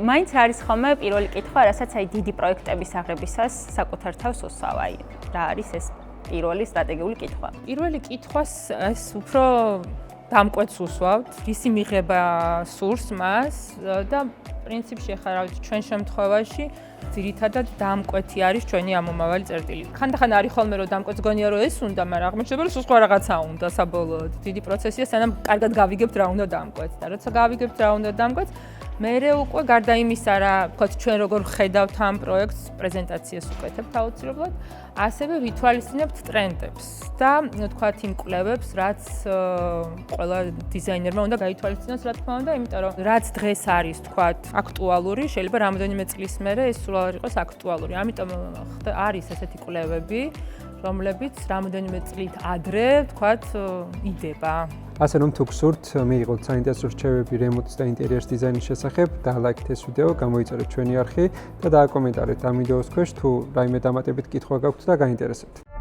მაინც არის ხოლმე პირველი კითხვა, რასაც აი დიდი პროექტების აღებისას საკუთარ თავს უსვავ, აი რა არის ეს პირველი სტრატეგიული კითხვა. პირველი კითხვას ეს უფრო დამკვეთს უსვავთ, ისი მიღება სურს მას და პრინციპში ახლა რა ვიცი, ჩვენ შემთხვევაში ძირითადად დამკვეთი არის ჩვენი ამომავალი წერტილი. ხანდახან არის ხოლმე რომ დამკვეთს გონია რომ ეს უნდა, მაგრამ აღმოჩნდება რომ სულ სხვა რაღაცა უნდა საბოლოოდ. დიდი პროცესია, სანამ კარგად გავიგებთ რა უნდა დამკვეთს და როცა გავიგებთ რა უნდა დამკვეთს, მერე უკვე გარდა იმისა რა, ვთქვათ, ჩვენ როგორ ხედავთ ამ პროექტს, პრეზენტაციას უკეთებთ აუცილებლად, ასევე ვითვალისწინებთ ტრენდებს და ვთქვათ იმ კვლევებს, რაც ყველა დიზაინერმა უნდა გაითვალისწინოს, რა თქმა უნდა, იმიტომ რომ რაც დღეს არის, ვთქვათ, აქტუალური, შეიძლება რამოდენიმე წლის მერე ეს სულ არ იყოს აქტუალური. ამიტომ არის ესეთი კვლევები, რომლებიც რამოდენიმე წლით ადრე, ვთქვათ, იდება. ასე რომ თუ გსურთ მიიღოთ საინტერესო რჩევები რემონტის და ინტერიერის დიზაინის შესახებ, დალაიქეთ ეს ვიდეო, გამოიწერეთ ჩვენი არხი და დააკომენტარეთ ამ ვიდეოს ქვეშ თუ რაიმე დამატებით კითხვა გაქვთ და გაინტერესებთ.